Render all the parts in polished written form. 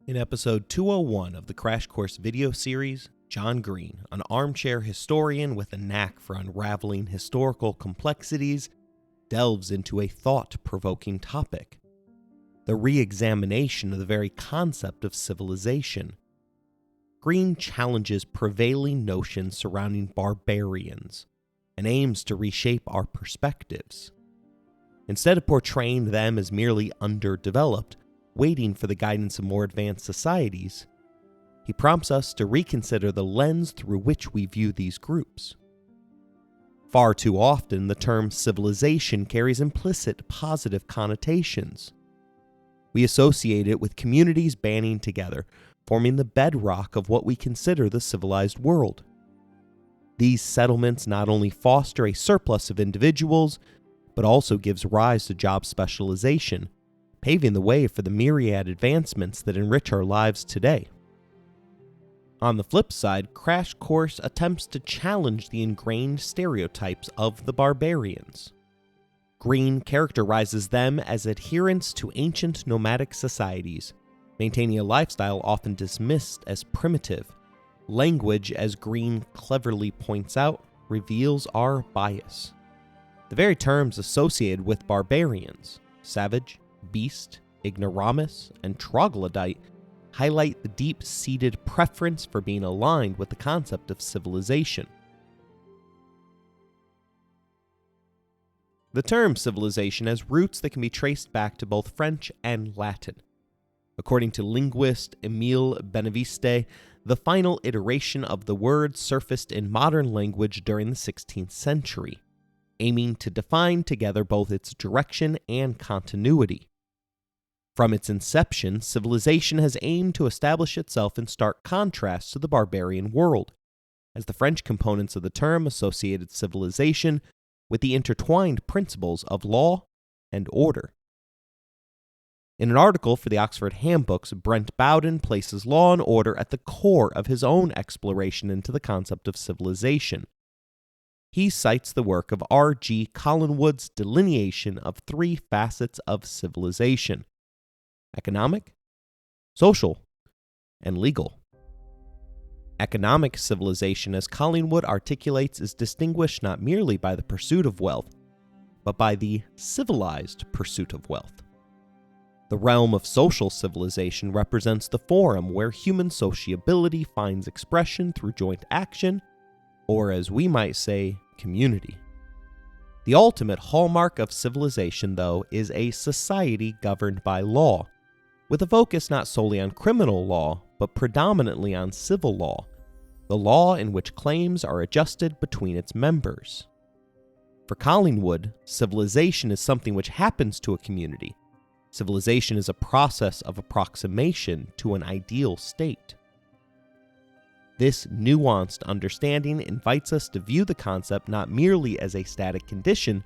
In episode 201 of the Crash Course video series, John Green, an armchair historian with a knack for unraveling historical complexities, delves into a thought-provoking topic: the re-examination of the very concept of civilization. Green challenges prevailing notions surrounding barbarians and aims to reshape our perspectives. Instead of portraying them as merely underdeveloped, waiting for the guidance of more advanced societies, he prompts us to reconsider the lens through which we view these groups. Far too often, the term civilization carries implicit positive connotations. We associate it with communities banding together, forming the bedrock of what we consider the civilized world. These settlements not only foster a surplus of individuals, but also gives rise to job specialization, paving the way for the myriad advancements that enrich our lives today. On the flip side, Crash Course attempts to challenge the ingrained stereotypes of the barbarians. Green characterizes them as adherents to ancient nomadic societies, maintaining a lifestyle often dismissed as primitive. Language, as Green cleverly points out, reveals our bias. The very terms associated with barbarians, savage, beast, ignoramus, and troglodyte, highlight the deep-seated preference for being aligned with the concept of civilization. The term civilization has roots that can be traced back to both French and Latin. According to linguist Émile Benveniste, the final iteration of the word surfaced in modern language during the 16th century, aiming to define together both its direction and continuity. From its inception, civilization has aimed to establish itself in stark contrast to the barbarian world, as the French components of the term associated civilization with the intertwined principles of law and order. In an article for the Oxford Handbooks, Brent Bowden places law and order at the core of his own exploration into the concept of civilization. He cites the work of R.G. Collingwood's delineation of three facets of civilization: economic, social, and legal. Economic civilization, as Collingwood articulates, is distinguished not merely by the pursuit of wealth, but by the civilized pursuit of wealth. The realm of social civilization represents the forum where human sociability finds expression through joint action, or as we might say, community. The ultimate hallmark of civilization, though, is a society governed by law, with a focus not solely on criminal law, but predominantly on civil law, the law in which claims are adjusted between its members. For Collingwood, civilization is something which happens to a community. Civilization is a process of approximation to an ideal state. This nuanced understanding invites us to view the concept not merely as a static condition,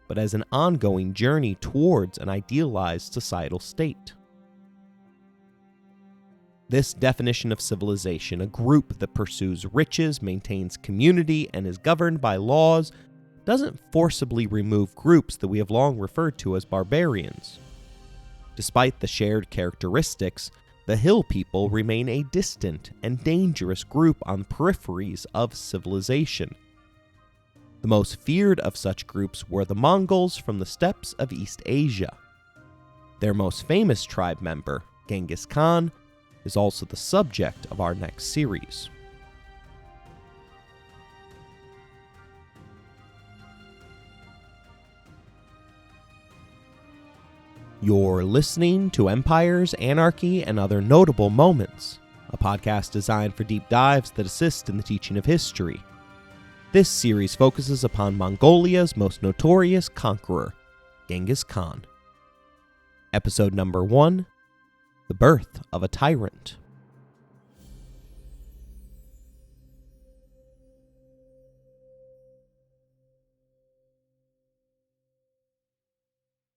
but as an ongoing journey towards an idealized societal state. This definition of civilization, a group that pursues riches, maintains community, and is governed by laws, doesn't forcibly remove groups that we have long referred to as barbarians. Despite the shared characteristics, the hill people remain a distant and dangerous group on the peripheries of civilization. The most feared of such groups were the Mongols from the steppes of East Asia. Their most famous tribe member, Genghis Khan, is also the subject of our next series. You're listening to Empires, Anarchy, and Other Notable Moments, a podcast designed for deep dives that assist in the teaching of history. This series focuses upon Mongolia's most notorious conqueror, Genghis Khan. Episode number 1, The Birth of a Tyrant.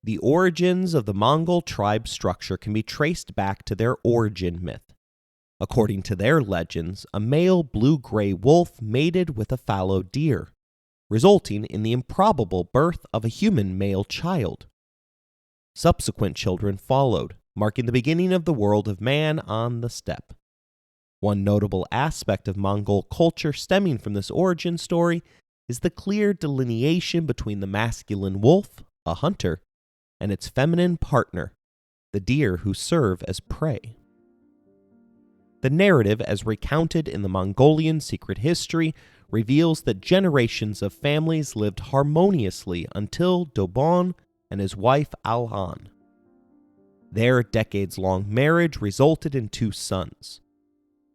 The origins of the Mongol tribe structure can be traced back to their origin myth. According to their legends, a male blue-gray wolf mated with a fallow deer, resulting in the improbable birth of a human male child. Subsequent children followed, marking the beginning of the world of man on the steppe. One notable aspect of Mongol culture stemming from this origin story is the clear delineation between the masculine wolf, a hunter, and its feminine partner, the deer who serve as prey. The narrative, as recounted in the Mongolian secret history, reveals that generations of families lived harmoniously until Dobon and his wife Alhan. Their decades-long marriage resulted in 2 sons.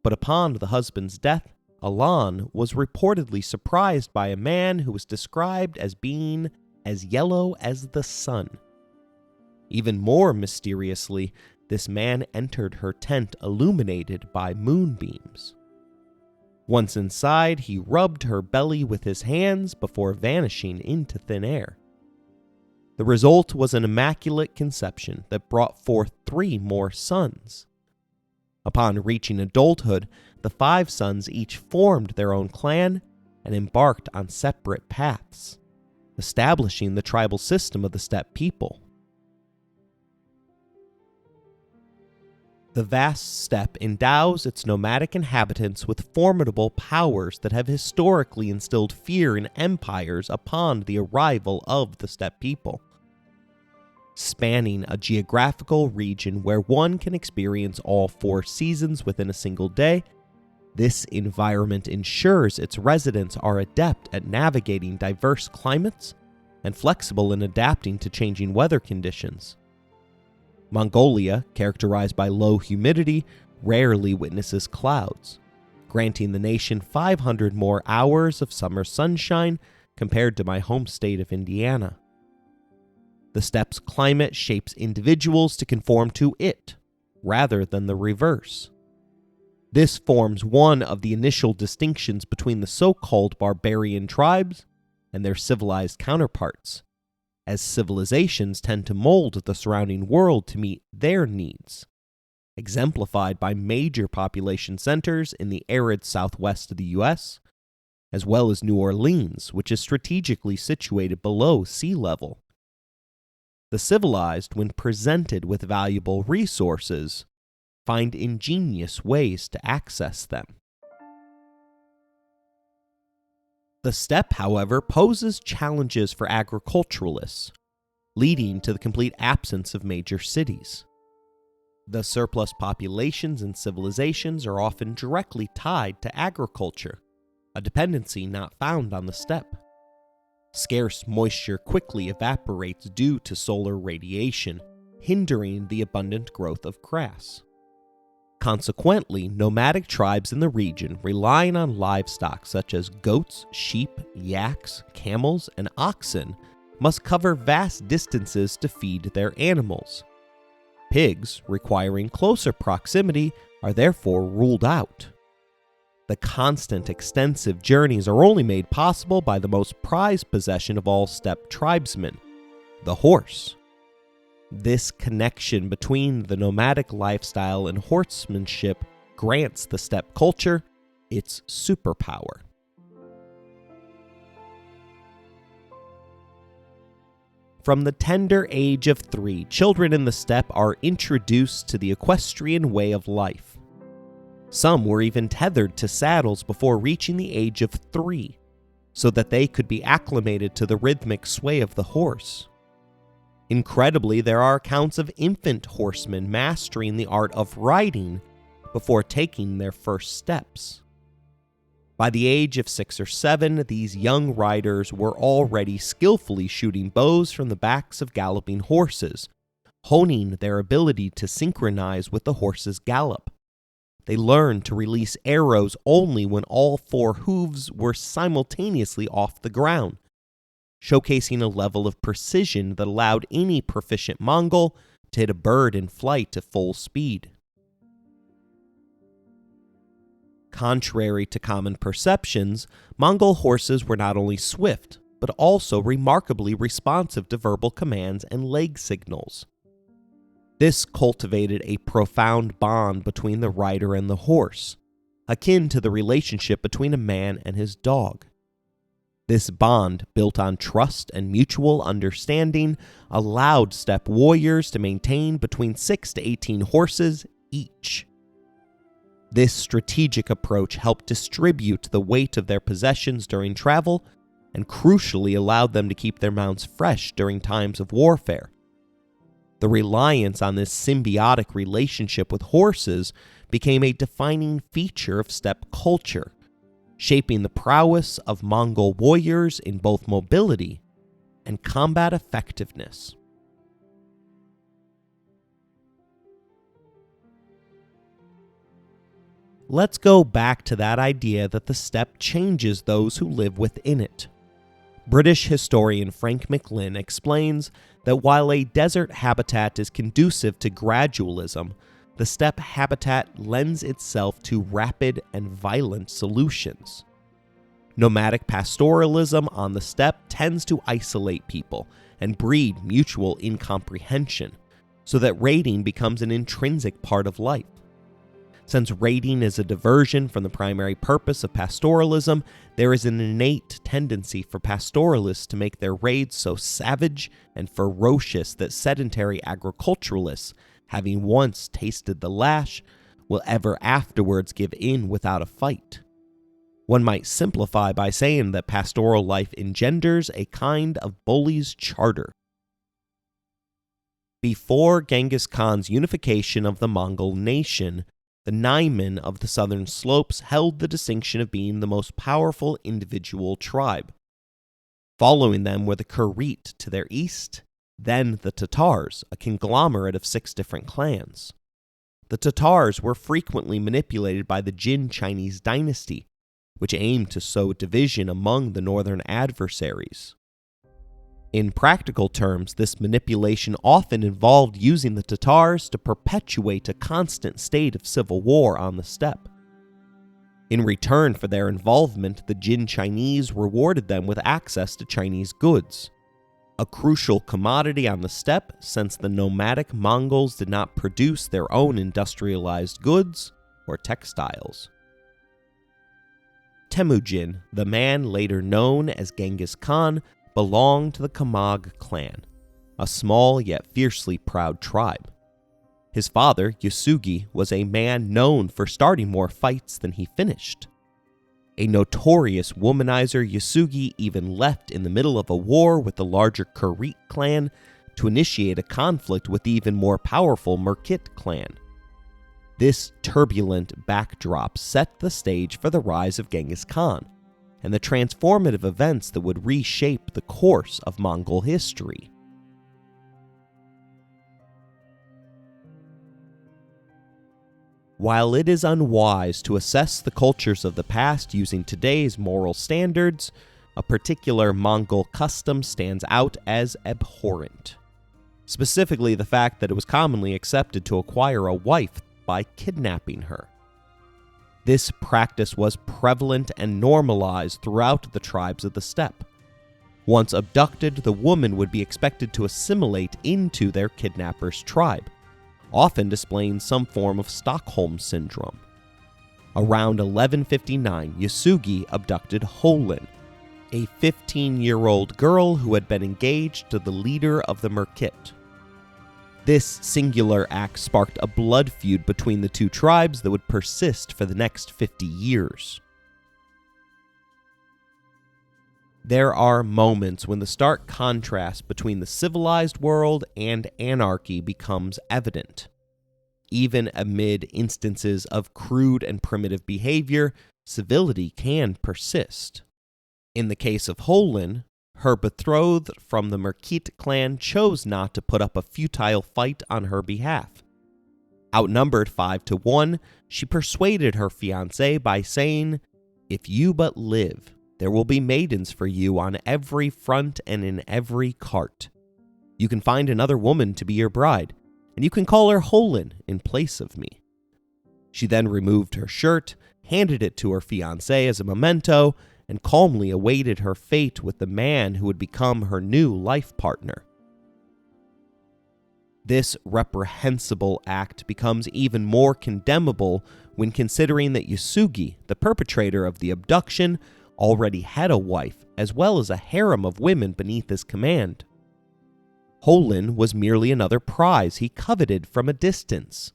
But upon the husband's death, Alhan was reportedly surprised by a man who was described as being as yellow as the sun. Even more mysteriously, this man entered her tent illuminated by moonbeams. Once inside, he rubbed her belly with his hands before vanishing into thin air. The result was an immaculate conception that brought forth 3 more sons. Upon reaching adulthood, the 5 sons each formed their own clan and embarked on separate paths, establishing the tribal system of the steppe people. The vast steppe endows its nomadic inhabitants with formidable powers that have historically instilled fear in empires upon the arrival of the steppe people. Spanning a geographical region where one can experience all 4 seasons within a single day, this environment ensures its residents are adept at navigating diverse climates and flexible in adapting to changing weather conditions. Mongolia, characterized by low humidity, rarely witnesses clouds, granting the nation 500 more hours of summer sunshine compared to my home state of Indiana. The steppe's climate shapes individuals to conform to it, rather than the reverse. This forms one of the initial distinctions between the so-called barbarian tribes and their civilized counterparts, as civilizations tend to mold the surrounding world to meet their needs, exemplified by major population centers in the arid southwest of the U.S., as well as New Orleans, which is strategically situated below sea level. The civilized, when presented with valuable resources, find ingenious ways to access them. The steppe, however, poses challenges for agriculturalists, leading to the complete absence of major cities. The surplus populations and civilizations are often directly tied to agriculture, a dependency not found on the steppe. Scarce moisture quickly evaporates due to solar radiation, hindering the abundant growth of grass. Consequently, nomadic tribes in the region relying on livestock such as goats, sheep, yaks, camels, and oxen must cover vast distances to feed their animals. Pigs, requiring closer proximity, are therefore ruled out. The constant, extensive journeys are only made possible by the most prized possession of all steppe tribesmen, the horse. This connection between the nomadic lifestyle and horsemanship grants the steppe culture its superpower. From the tender age of 3, children in the steppe are introduced to the equestrian way of life. Some were even tethered to saddles before reaching the age of 3, so that they could be acclimated to the rhythmic sway of the horse. Incredibly, there are accounts of infant horsemen mastering the art of riding before taking their first steps. By the age of 6 or 7, these young riders were already skillfully shooting bows from the backs of galloping horses, honing their ability to synchronize with the horse's gallop. They learned to release arrows only when all 4 hooves were simultaneously off the ground, showcasing a level of precision that allowed any proficient Mongol to hit a bird in flight at full speed. Contrary to common perceptions, Mongol horses were not only swift, but also remarkably responsive to verbal commands and leg signals. This cultivated a profound bond between the rider and the horse, akin to the relationship between a man and his dog. This bond, built on trust and mutual understanding, allowed steppe warriors to maintain between 6 to 18 horses each. This strategic approach helped distribute the weight of their possessions during travel and crucially allowed them to keep their mounts fresh during times of warfare. The reliance on this symbiotic relationship with horses became a defining feature of steppe culture, shaping the prowess of Mongol warriors in both mobility and combat effectiveness. Let's go back to that idea that the steppe changes those who live within it. British historian Frank McLynn explains that while a desert habitat is conducive to gradualism, the steppe habitat lends itself to rapid and violent solutions. Nomadic pastoralism on the steppe tends to isolate people and breed mutual incomprehension, so that raiding becomes an intrinsic part of life. Since raiding is a diversion from the primary purpose of pastoralism, there is an innate tendency for pastoralists to make their raids so savage and ferocious that sedentary agriculturalists, having once tasted the lash, will ever afterwards give in without a fight. One might simplify by saying that pastoral life engenders a kind of bully's charter. Before Genghis Khan's unification of the Mongol nation, the Naiman of the southern slopes held the distinction of being the most powerful individual tribe. Following them were the Kurit to their east, then the Tatars, a conglomerate of 6 different clans. The Tatars were frequently manipulated by the Jin Chinese dynasty, which aimed to sow division among the northern adversaries. In practical terms, this manipulation often involved using the Tatars to perpetuate a constant state of civil war on the steppe. In return for their involvement, the Jin Chinese rewarded them with access to Chinese goods, a crucial commodity on the steppe since the nomadic Mongols did not produce their own industrialized goods or textiles. Temujin, the man later known as Genghis Khan, belonged to the Kamag clan, a small yet fiercely proud tribe. His father, Yasugi, was a man known for starting more fights than he finished. A notorious womanizer, Yasugi even left in the middle of a war with the larger Kurit clan to initiate a conflict with the even more powerful Merkit clan. This turbulent backdrop set the stage for the rise of Genghis Khan and the transformative events that would reshape the course of Mongol history. While it is unwise to assess the cultures of the past using today's moral standards, a particular Mongol custom stands out as abhorrent. Specifically, the fact that it was commonly accepted to acquire a wife by kidnapping her. This practice was prevalent and normalized throughout the tribes of the steppe. Once abducted, the woman would be expected to assimilate into their kidnapper's tribe, often displaying some form of Stockholm syndrome. Around 1159, Yasugi abducted Hoelun, a 15-year-old girl who had been engaged to the leader of the Merkit. This singular act sparked a blood feud between the two tribes that would persist for the next 50 years. There are moments when the stark contrast between the civilized world and anarchy becomes evident. Even amid instances of crude and primitive behavior, civility can persist. In the case of Hoelun, her betrothed from the Merkit clan chose not to put up a futile fight on her behalf. Outnumbered 5-1, she persuaded her fiancé by saying, "If you but live, there will be maidens for you on every front and in every cart. You can find another woman to be your bride, and you can call her Hoelun in place of me." She then removed her shirt, handed it to her fiancé as a memento, and calmly awaited her fate with the man who would become her new life partner. This reprehensible act becomes even more condemnable when considering that Yasugi, the perpetrator of the abduction, already had a wife as well as a harem of women beneath his command. Hoelun was merely another prize he coveted from a distance,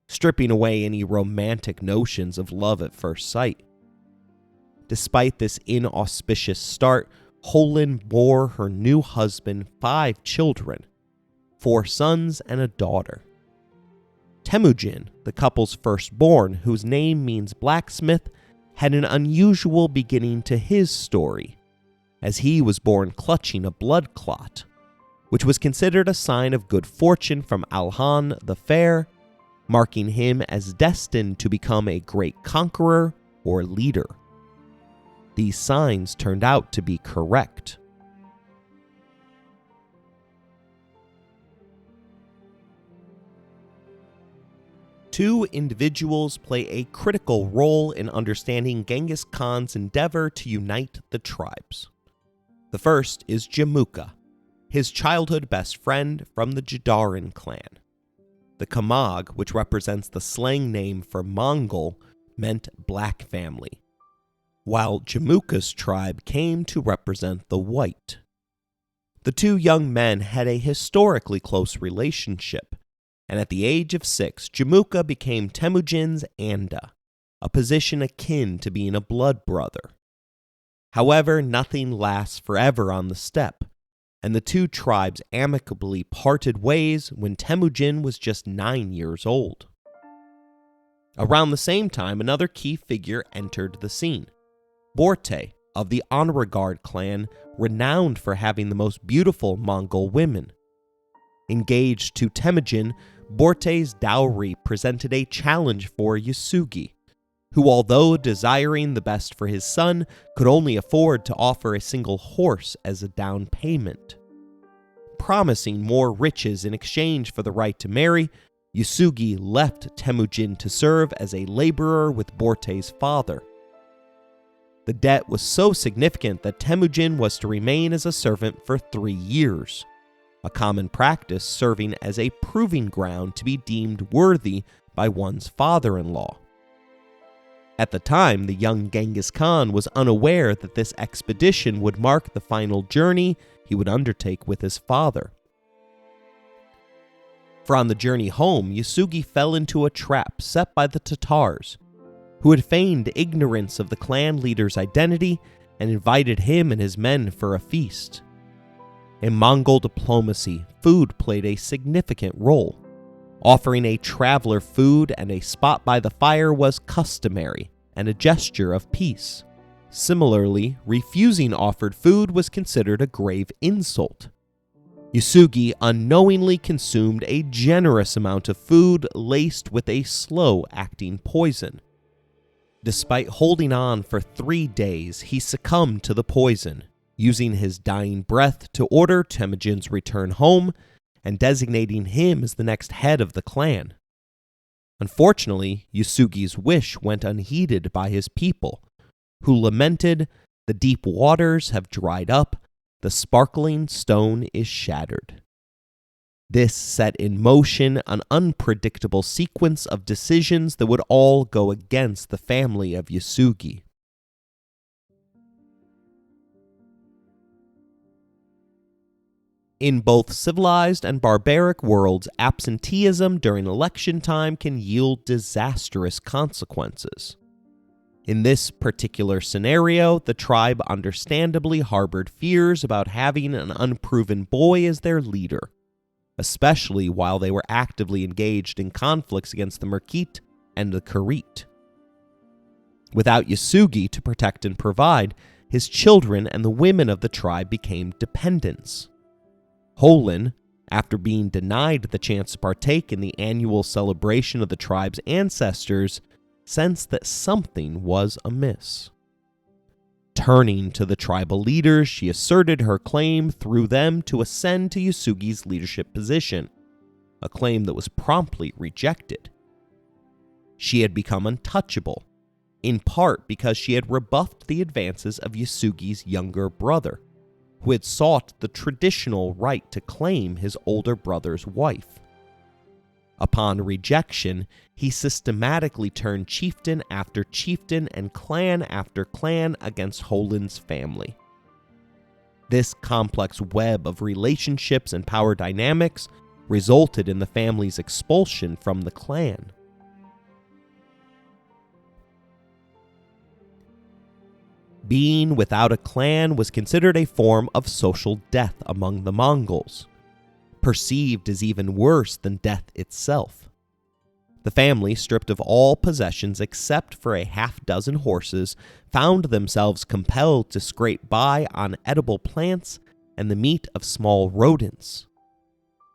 stripping away any romantic notions of love at first sight. Despite this inauspicious start, Hoelun bore her new husband 5 children, 4 sons and a daughter. Temujin, the couple's firstborn, whose name means blacksmith, had an unusual beginning to his story, as he was born clutching a blood clot, which was considered a sign of good fortune from Alhan the Fair, marking him as destined to become a great conqueror or leader. These signs turned out to be correct. Two individuals play a critical role in understanding Genghis Khan's endeavor to unite the tribes. The first is Jamuka, his childhood best friend from the Jadaran clan. The Kamag, which represents the slang name for Mongol, meant black family, while Jamuka's tribe came to represent the white. The two young men had a historically close relationship, and at the age of 6, Jamuka became Temujin's Anda, a position akin to being a blood brother. However, nothing lasts forever on the steppe, and the two tribes amicably parted ways when Temujin was just 9 years old. Around the same time, another key figure entered the scene. Borte, of the Onregard clan, renowned for having the most beautiful Mongol women. Engaged to Temujin, Borte's dowry presented a challenge for Yasugi, who, although desiring the best for his son, could only afford to offer a single horse as a down payment. Promising more riches in exchange for the right to marry, Yasugi left Temujin to serve as a laborer with Borte's father. The debt was so significant that Temujin was to remain as a servant for 3 years, a common practice serving as a proving ground to be deemed worthy by one's father-in-law. At the time, the young Genghis Khan was unaware that this expedition would mark the final journey he would undertake with his father. For on the journey home, Yasugi fell into a trap set by the Tatars, who had feigned ignorance of the clan leader's identity and invited him and his men for a feast. In Mongol diplomacy, food played a significant role. Offering a traveler food and a spot by the fire was customary and a gesture of peace. Similarly, refusing offered food was considered a grave insult. Yasugi unknowingly consumed a generous amount of food laced with a slow-acting poison. Despite holding on for 3 days, he succumbed to the poison, using his dying breath to order Temujin's return home and designating him as the next head of the clan. Unfortunately, Yasugi's wish went unheeded by his people, who lamented, "The deep waters have dried up, the sparkling stone is shattered." This set in motion an unpredictable sequence of decisions that would all go against the family of Yasugi. In both civilized and barbaric worlds, absenteeism during election time can yield disastrous consequences. In this particular scenario, the tribe understandably harbored fears about having an unproven boy as their leader, especially while they were actively engaged in conflicts against the Merkit and the Karit. Without Yasugi to protect and provide, his children and the women of the tribe became dependents. Hoelun, after being denied the chance to partake in the annual celebration of the tribe's ancestors, sensed that something was amiss. Turning to the tribal leaders, she asserted her claim through them to ascend to Yasugi's leadership position, a claim that was promptly rejected. She had become untouchable, in part because she had rebuffed the advances of Yasugi's younger brother, who had sought the traditional right to claim his older brother's wife. Upon rejection, he systematically turned chieftain after chieftain and clan after clan against Hoelun's family. This complex web of relationships and power dynamics resulted in the family's expulsion from the clan. Being without a clan was considered a form of social death among the Mongols, perceived as even worse than death itself. The family, stripped of all possessions except for a half-dozen horses, found themselves compelled to scrape by on edible plants and the meat of small rodents.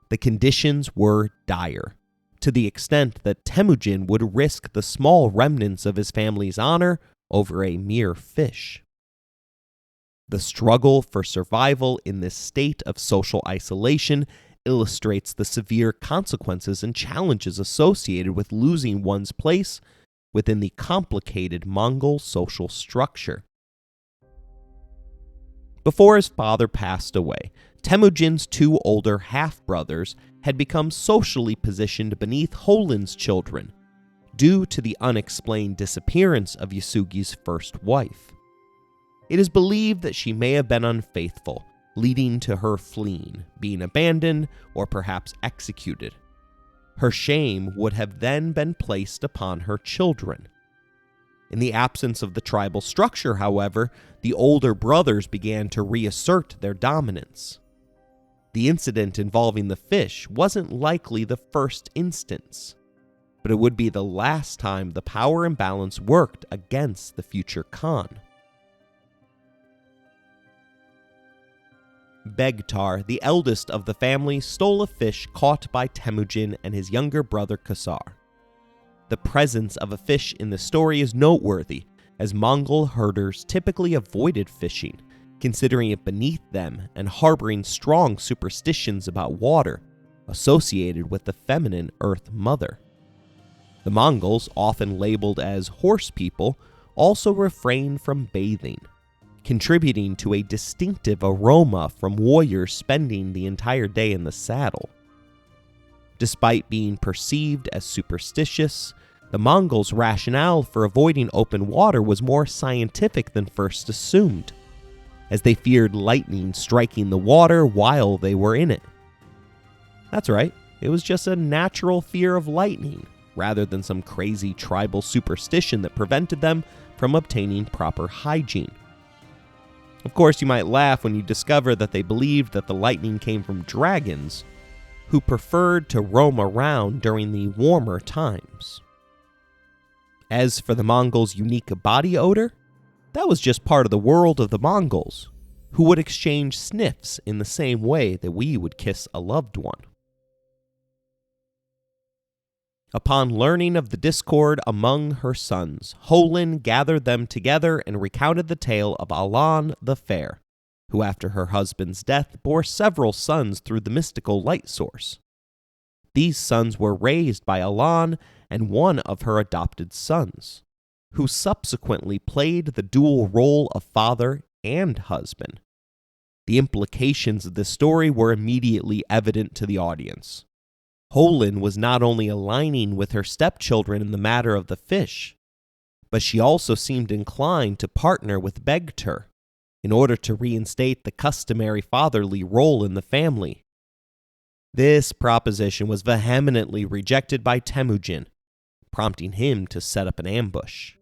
The conditions were dire, to the extent that Temujin would risk the small remnants of his family's honor over a mere fish. The struggle for survival in this state of social isolation illustrates the severe consequences and challenges associated with losing one's place within the complicated Mongol social structure. Before his father passed away, Temujin's two older half-brothers had become socially positioned beneath Hoelun's children, due to the unexplained disappearance of Yasugi's first wife. It is believed that she may have been unfaithful, leading to her fleeing, being abandoned, or perhaps executed. Her shame would have then been placed upon her children. In the absence of the tribal structure, however, the older brothers began to reassert their dominance. The incident involving the fish wasn't likely the first instance, but it would be the last time the power imbalance worked against the future Khan. Begtar, the eldest of the family, stole a fish caught by Temujin and his younger brother Kasar. The presence of a fish in the story is noteworthy, as Mongol herders typically avoided fishing, considering it beneath them and harboring strong superstitions about water associated with the feminine Earth Mother. The Mongols, often labeled as horse people, also refrained from bathing, contributing to a distinctive aroma from warriors spending the entire day in the saddle. Despite being perceived as superstitious, the Mongols' rationale for avoiding open water was more scientific than first assumed, as they feared lightning striking the water while they were in it. That's right, it was just a natural fear of lightning, rather than some crazy tribal superstition that prevented them from obtaining proper hygiene. Of course, you might laugh when you discover that they believed that the lightning came from dragons, who preferred to roam around during the warmer times. As for the Mongols' unique body odor, that was just part of the world of the Mongols, who would exchange sniffs in the same way that we would kiss a loved one. Upon learning of the discord among her sons, Hoelun gathered them together and recounted the tale of Alan the Fair, who after her husband's death bore several sons through the mystical light source. These sons were raised by Alan and one of her adopted sons, who subsequently played the dual role of father and husband. The implications of this story were immediately evident to the audience. Hoelun was not only aligning with her stepchildren in the matter of the fish, but she also seemed inclined to partner with Begtar in order to reinstate the customary fatherly role in the family. This proposition was vehemently rejected by Temujin, prompting him to set up an ambush.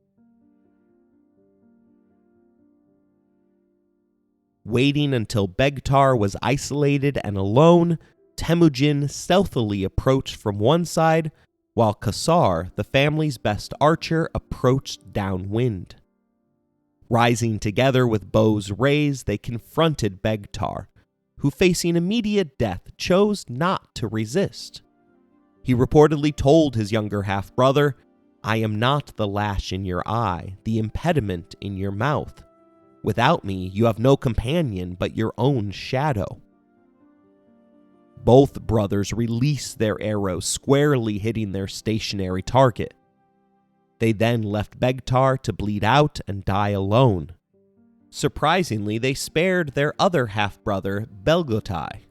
Waiting until Begtar was isolated and alone, Temujin stealthily approached from one side, while Kasar, the family's best archer, approached downwind. Rising together with bows raised, they confronted Begtar, who, facing immediate death, chose not to resist. He reportedly told his younger half-brother, "I am not the lash in your eye, the impediment in your mouth. Without me, you have no companion but your own shadow." Both brothers released their arrows, squarely hitting their stationary target. They then left Begtar to bleed out and die alone. Surprisingly, they spared their other half-brother, Belgotai.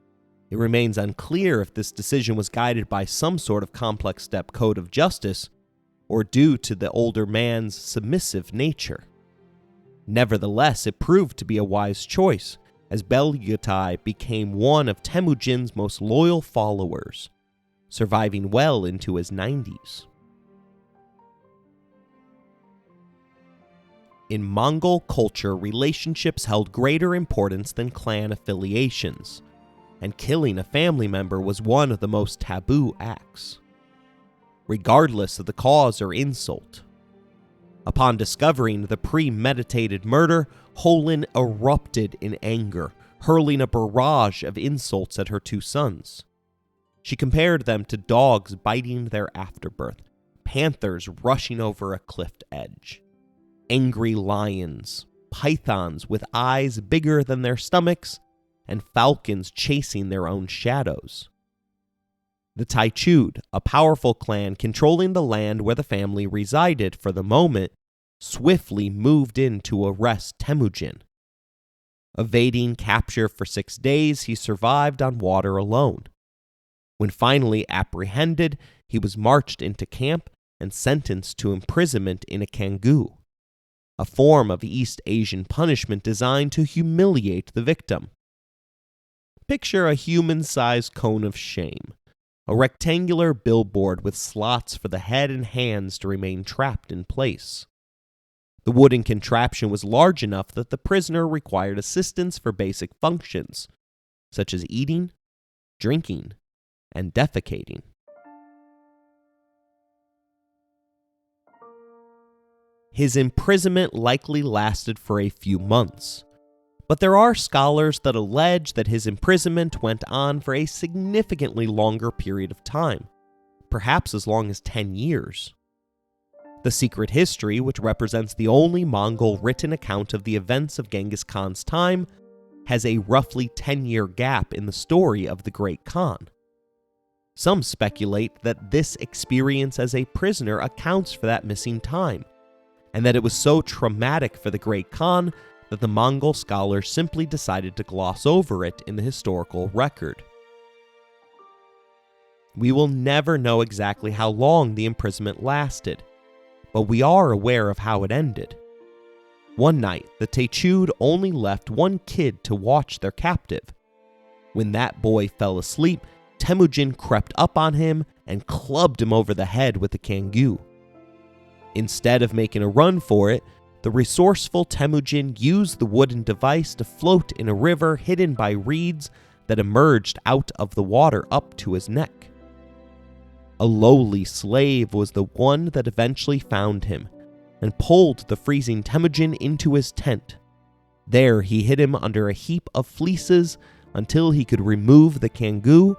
It remains unclear if this decision was guided by some sort of complex steppe code of justice or due to the older man's submissive nature. Nevertheless, it proved to be a wise choice, as Belgiotai became one of Temujin's most loyal followers, surviving well into his 90s. In Mongol culture, relationships held greater importance than clan affiliations, and killing a family member was one of the most taboo acts, regardless of the cause or insult. Upon discovering the premeditated murder, Hoelun erupted in anger, hurling a barrage of insults at her two sons. She compared them to dogs biting their afterbirth, panthers rushing over a cliff edge, angry lions, pythons with eyes bigger than their stomachs, and falcons chasing their own shadows. The Taichud, a powerful clan controlling the land where the family resided for the moment, swiftly moved in to arrest Temujin. Evading capture for 6 days, he survived on water alone. When finally apprehended, he was marched into camp and sentenced to imprisonment in a kangu, a form of East Asian punishment designed to humiliate the victim. Picture a human-sized cone of shame, a rectangular billboard with slots for the head and hands to remain trapped in place. The wooden contraption was large enough that the prisoner required assistance for basic functions, such as eating, drinking, and defecating. His imprisonment likely lasted for a few months, but there are scholars that allege that his imprisonment went on for a significantly longer period of time, perhaps as long as 10 years. The Secret History, which represents the only Mongol written account of the events of Genghis Khan's time, has a roughly 10-year gap in the story of the Great Khan. Some speculate that this experience as a prisoner accounts for that missing time, and that it was so traumatic for the Great Khan that the Mongol scholars simply decided to gloss over it in the historical record. We will never know exactly how long the imprisonment lasted, but we are aware of how it ended. One night, the Taichud only left one kid to watch their captive. When that boy fell asleep, Temujin crept up on him and clubbed him over the head with a kangu. Instead of making a run for it, the resourceful Temujin used the wooden device to float in a river hidden by reeds that emerged out of the water up to his neck. A lowly slave was the one that eventually found him and pulled the freezing Temujin into his tent. There he hid him under a heap of fleeces until he could remove the kangu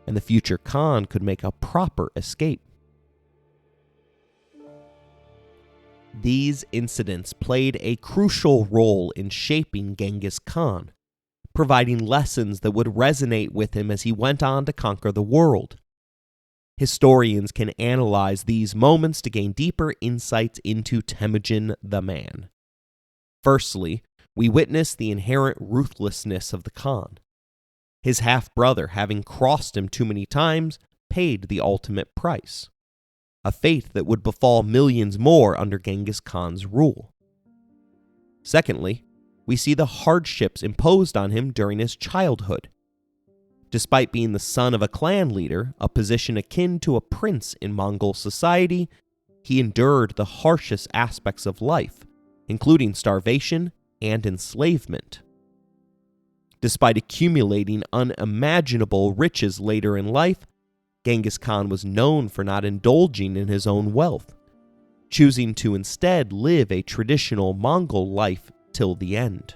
and the future Khan could make a proper escape. These incidents played a crucial role in shaping Genghis Khan, providing lessons that would resonate with him as he went on to conquer the world. Historians can analyze these moments to gain deeper insights into Temujin the man. Firstly, we witness the inherent ruthlessness of the Khan. His half-brother, having crossed him too many times, paid the ultimate price, a fate that would befall millions more under Genghis Khan's rule. Secondly, we see the hardships imposed on him during his childhood. Despite being the son of a clan leader, a position akin to a prince in Mongol society, he endured the harshest aspects of life, including starvation and enslavement. Despite accumulating unimaginable riches later in life, Genghis Khan was known for not indulging in his own wealth, choosing to instead live a traditional Mongol life till the end.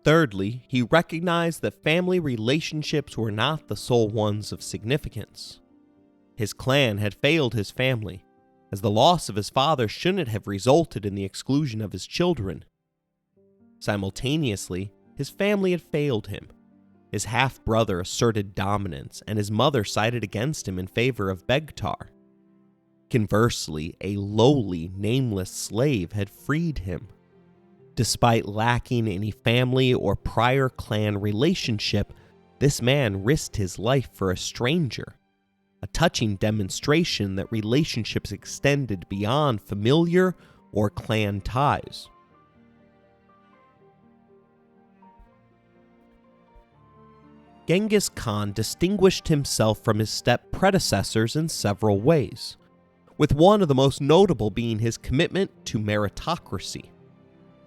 Thirdly, he recognized that family relationships were not the sole ones of significance. His clan had failed his family, as the loss of his father shouldn't have resulted in the exclusion of his children. Simultaneously, his family had failed him. His half-brother asserted dominance, and his mother sided against him in favor of Begtar. Conversely, a lowly, nameless slave had freed him. Despite lacking any family or prior clan relationship, this man risked his life for a stranger, a touching demonstration that relationships extended beyond familiar or clan ties. Genghis Khan distinguished himself from his steppe predecessors in several ways, with one of the most notable being his commitment to meritocracy.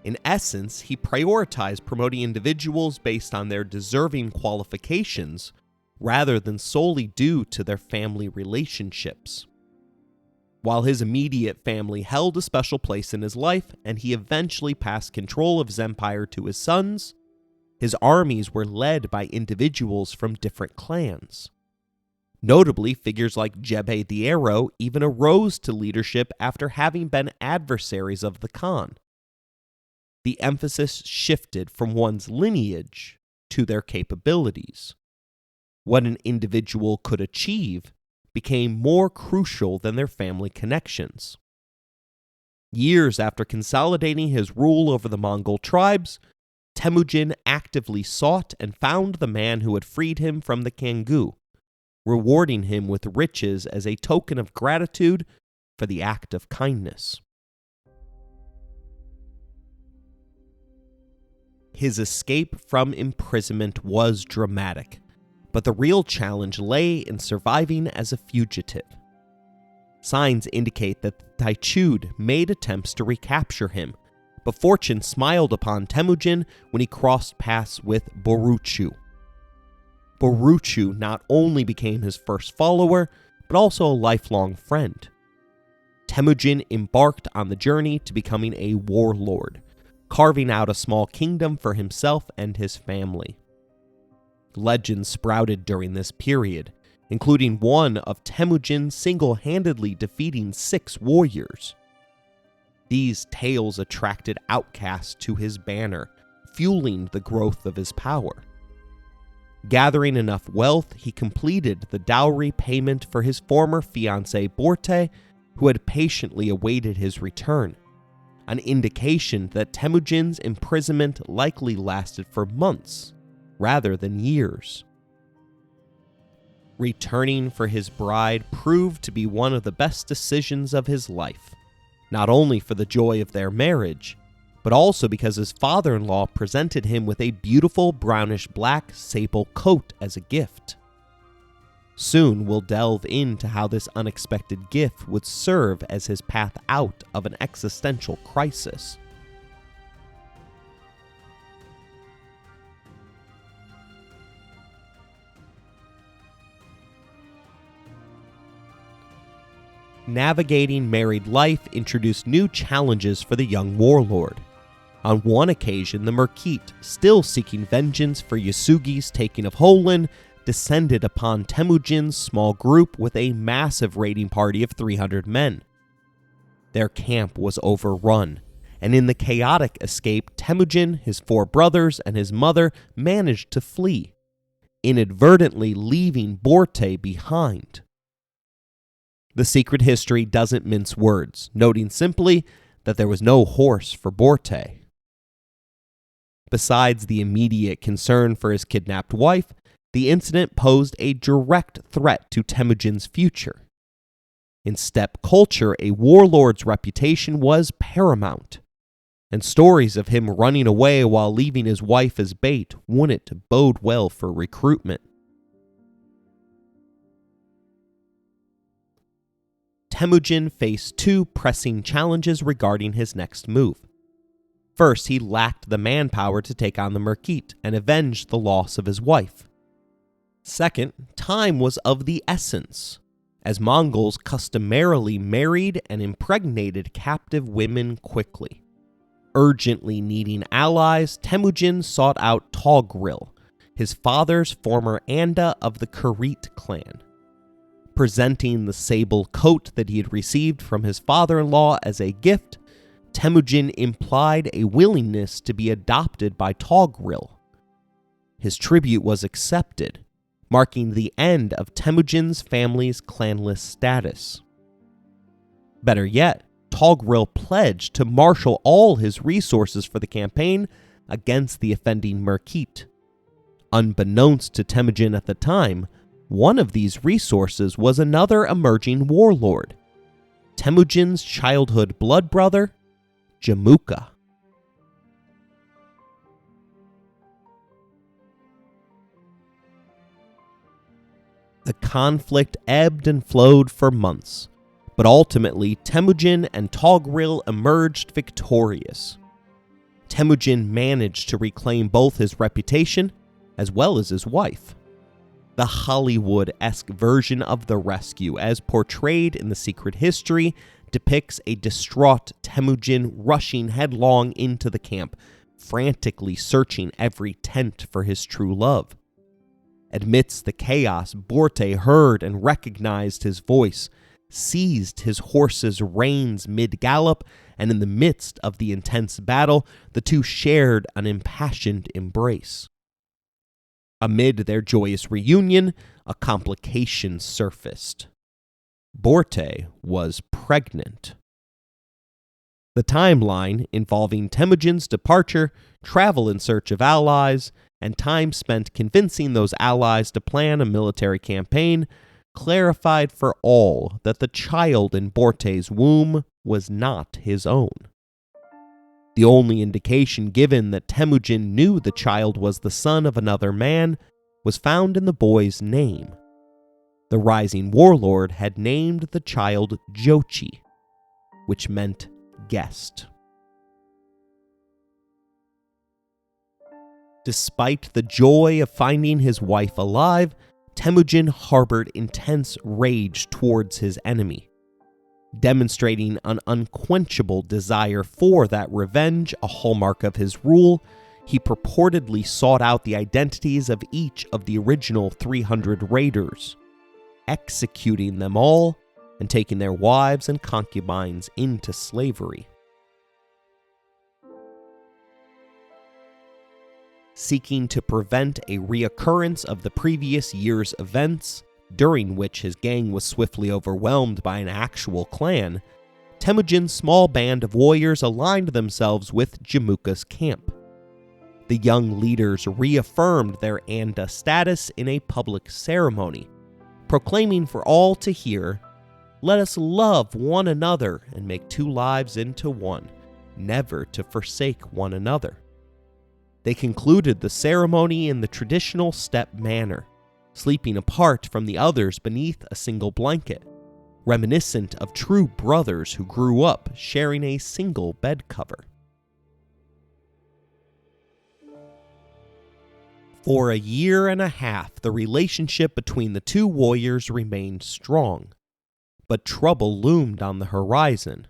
In essence, he prioritized promoting individuals based on their deserving qualifications rather than solely due to their family relationships. While his immediate family held a special place in his life and he eventually passed control of his empire to his sons, his armies were led by individuals from different clans. Notably, figures like Jebbe the Arrow even arose to leadership after having been adversaries of the Khan. The emphasis shifted from one's lineage to their capabilities. What an individual could achieve became more crucial than their family connections. Years after consolidating his rule over the Mongol tribes, Temujin actively sought and found the man who had freed him from the Kangoo, rewarding him with riches as a token of gratitude for the act of kindness. His escape from imprisonment was dramatic, but the real challenge lay in surviving as a fugitive. Signs indicate that the Taichud made attempts to recapture him, but fortune smiled upon Temujin when he crossed paths with Boruchu. Boruchu not only became his first follower, but also a lifelong friend. Temujin embarked on the journey to becoming a warlord, carving out a small kingdom for himself and his family. Legends sprouted during this period, including one of Temujin single-handedly defeating 6 warriors. These tales attracted outcasts to his banner, fueling the growth of his power. Gathering enough wealth, he completed the dowry payment for his former fiancée Borte, who had patiently awaited his return, an indication that Temujin's imprisonment likely lasted for months rather than years. Returning for his bride proved to be one of the best decisions of his life, not only for the joy of their marriage, but also because his father-in-law presented him with a beautiful brownish-black sable coat as a gift. Soon we'll delve into how this unexpected gift would serve as his path out of an existential crisis. Navigating married life introduced new challenges for the young warlord. On one occasion, the Merkite, still seeking vengeance for Yasugi's taking of Hoelun, descended upon Temujin's small group with a massive raiding party of 300 men. Their camp was overrun, and in the chaotic escape, Temujin, his 4 brothers, and his mother managed to flee, inadvertently leaving Borte behind. The secret history doesn't mince words, noting simply that there was no horse for Borte. Besides the immediate concern for his kidnapped wife, the incident posed a direct threat to Temujin's future. In steppe culture, a warlord's reputation was paramount, and stories of him running away while leaving his wife as bait wouldn't bode well for recruitment. Temujin faced 2 pressing challenges regarding his next move. First, he lacked the manpower to take on the Merkite and avenge the loss of his wife. Second, time was of the essence, as Mongols customarily married and impregnated captive women quickly. Urgently needing allies, Temujin sought out Togril, his father's former Anda of the Kurit clan. Presenting the sable coat that he had received from his father-in-law as a gift, Temujin implied a willingness to be adopted by Togril. His tribute was accepted, marking the end of Temujin's family's clanless status. Better yet, Togril pledged to marshal all his resources for the campaign against the offending Merkite. Unbeknownst to Temujin at the time, one of these resources was another emerging warlord, Temujin's childhood blood brother, Jamuka. The conflict ebbed and flowed for months, but ultimately Temujin and Togril emerged victorious. Temujin managed to reclaim both his reputation as well as his wife. The Hollywood-esque version of the rescue, as portrayed in The Secret History, depicts a distraught Temujin rushing headlong into the camp, frantically searching every tent for his true love. Amidst the chaos, Borte heard and recognized his voice, seized his horse's reins mid-gallop, and in the midst of the intense battle, the two shared an impassioned embrace. Amid their joyous reunion, a complication surfaced. Borte was pregnant. The timeline, involving Temujin's departure, travel in search of allies, and time spent convincing those allies to plan a military campaign, clarified for all that the child in Borte's womb was not his own. The only indication given that Temujin knew the child was the son of another man was found in the boy's name. The rising warlord had named the child Jochi, which meant guest. Despite the joy of finding his wife alive, Temujin harbored intense rage towards his enemy. Demonstrating an unquenchable desire for that revenge, a hallmark of his rule, he purportedly sought out the identities of each of the original 300 raiders, executing them all and taking their wives and concubines into slavery. Seeking to prevent a reoccurrence of the previous year's events, during which his gang was swiftly overwhelmed by an actual clan, Temujin's small band of warriors aligned themselves with Jamuka's camp. The young leaders reaffirmed their Anda status in a public ceremony, proclaiming for all to hear, "Let us love one another and make two lives into one, never to forsake one another." They concluded the ceremony in the traditional steppe manner, sleeping apart from the others beneath a single blanket, reminiscent of true brothers who grew up sharing a single bed cover. For a year and a half, the relationship between the two warriors remained strong, but trouble loomed on the horizon.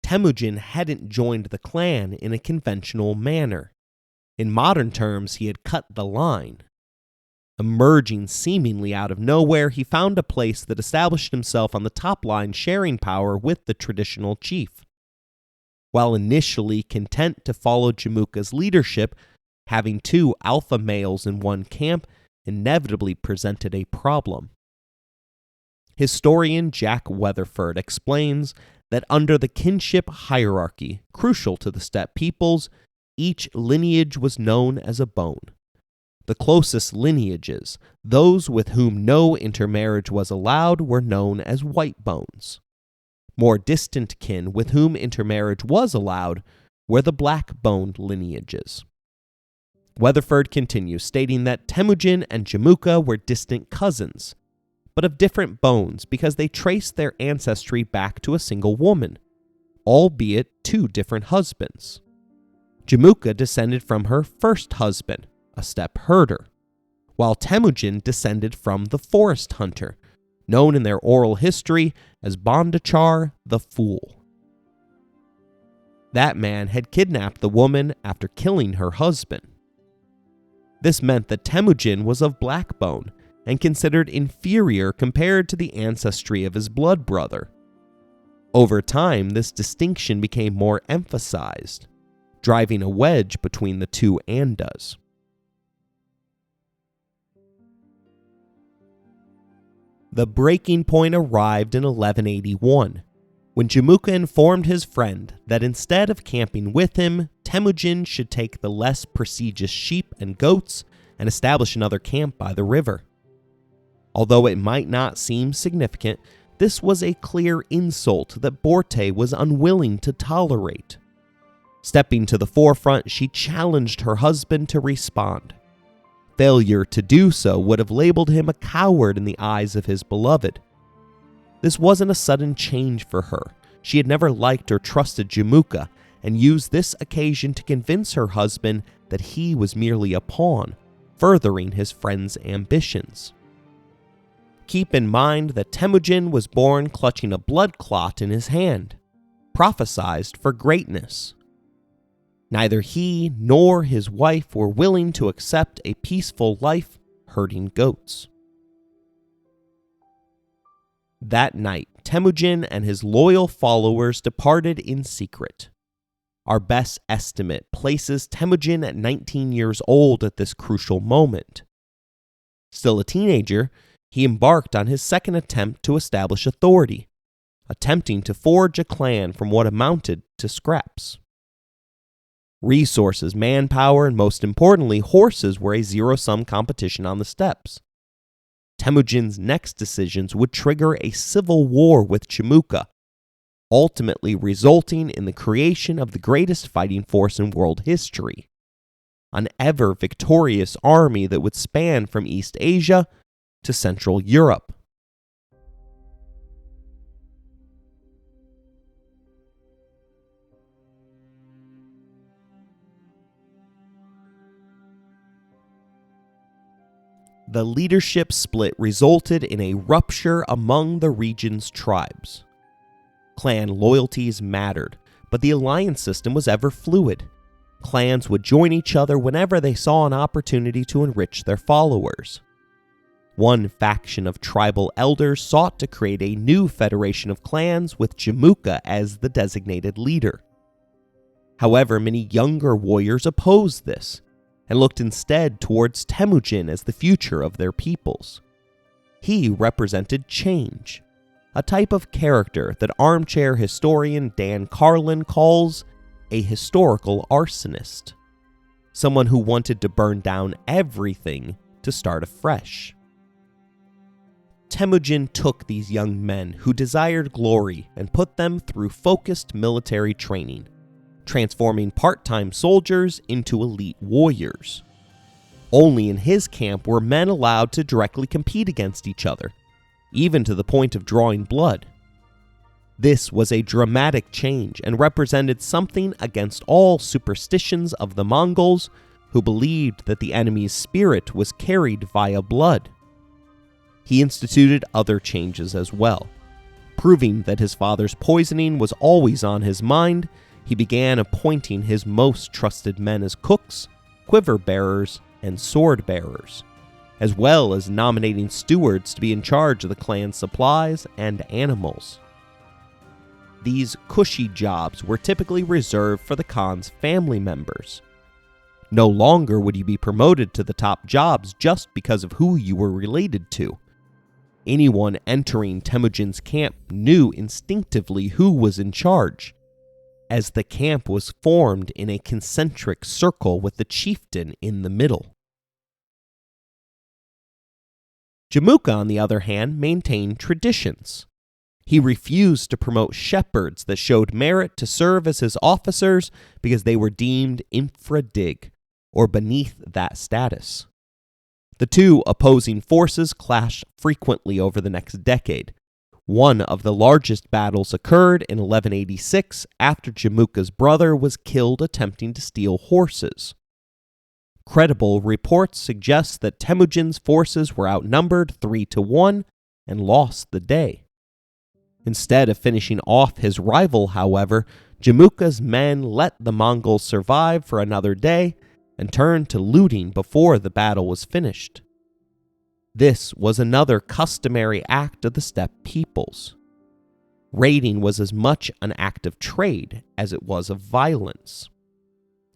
Temujin hadn't joined the clan in a conventional manner. In modern terms, he had cut the line. Emerging seemingly out of nowhere, he found a place that established himself on the top line, sharing power with the traditional chief. While initially content to follow Jamuka's leadership, having two alpha males in one camp inevitably presented a problem. Historian Jack Weatherford explains that under the kinship hierarchy crucial to the steppe peoples, each lineage was known as a bone. The closest lineages, those with whom no intermarriage was allowed, were known as white bones. More distant kin with whom intermarriage was allowed were the black-boned lineages. Weatherford continues, stating that Temujin and Jamuka were distant cousins, but of different bones because they traced their ancestry back to a single woman, albeit two different husbands. Jamuka descended from her first husband, a steppe herder, while Temujin descended from the forest hunter, known in their oral history as Bondachar the Fool. That man had kidnapped the woman after killing her husband. This meant that Temujin was of black bone and considered inferior compared to the ancestry of his blood brother. Over time, this distinction became more emphasized, driving a wedge between the two Andas. The breaking point arrived in 1181, when Jamuka informed his friend that instead of camping with him, Temujin should take the less prestigious sheep and goats and establish another camp by the river. Although it might not seem significant, this was a clear insult that Borte was unwilling to tolerate. Stepping to the forefront, she challenged her husband to respond. Failure to do so would have labeled him a coward in the eyes of his beloved. This wasn't a sudden change for her. She had never liked or trusted Jamuka, and used this occasion to convince her husband that he was merely a pawn, furthering his friend's ambitions. Keep in mind that Temujin was born clutching a blood clot in his hand, prophesied for greatness. Neither he nor his wife were willing to accept a peaceful life herding goats. That night, Temujin and his loyal followers departed in secret. Our best estimate places Temujin at 19 years old at this crucial moment. Still a teenager, he embarked on his second attempt to establish authority, attempting to forge a clan from what amounted to scraps. Resources, manpower, and most importantly, horses were a zero-sum competition on the steppes. Temujin's next decisions would trigger a civil war with Jamuka, ultimately resulting in the creation of the greatest fighting force in world history, an ever-victorious army that would span from East Asia to Central Europe. The leadership split resulted in a rupture among the region's tribes. Clan loyalties mattered, but the alliance system was ever fluid. Clans would join each other whenever they saw an opportunity to enrich their followers. One faction of tribal elders sought to create a new federation of clans with Jamuka as the designated leader. However, many younger warriors opposed this, and looked instead towards Temujin as the future of their peoples. He represented change, a type of character that armchair historian Dan Carlin calls a historical arsonist, someone who wanted to burn down everything to start afresh. Temujin took these young men who desired glory and put them through focused military training, transforming part-time soldiers into elite warriors. Only in his camp were men allowed to directly compete against each other, even to the point of drawing blood. This was a dramatic change and represented something against all superstitions of the Mongols, who believed that the enemy's spirit was carried via blood. He instituted other changes as well. Proving that his father's poisoning was always on his mind, he began appointing his most trusted men as cooks, quiver bearers, and sword bearers, as well as nominating stewards to be in charge of the clan's supplies and animals. These cushy jobs were typically reserved for the Khan's family members. No longer would you be promoted to the top jobs just because of who you were related to. Anyone entering Temujin's camp knew instinctively who was in charge, as the camp was formed in a concentric circle with the chieftain in the middle. Jamuka, on the other hand, maintained traditions. He refused to promote shepherds that showed merit to serve as his officers because they were deemed infra-dig, or beneath that status. The two opposing forces clashed frequently over the next decade. One of the largest battles occurred in 1186 after Jamuka's brother was killed attempting to steal horses. Credible reports suggest that Temujin's forces were outnumbered 3-1 and lost the day. Instead of finishing off his rival, however, Jamuka's men let the Mongols survive for another day and turned to looting before the battle was finished. This was another customary act of the steppe peoples. Raiding was as much an act of trade as it was of violence.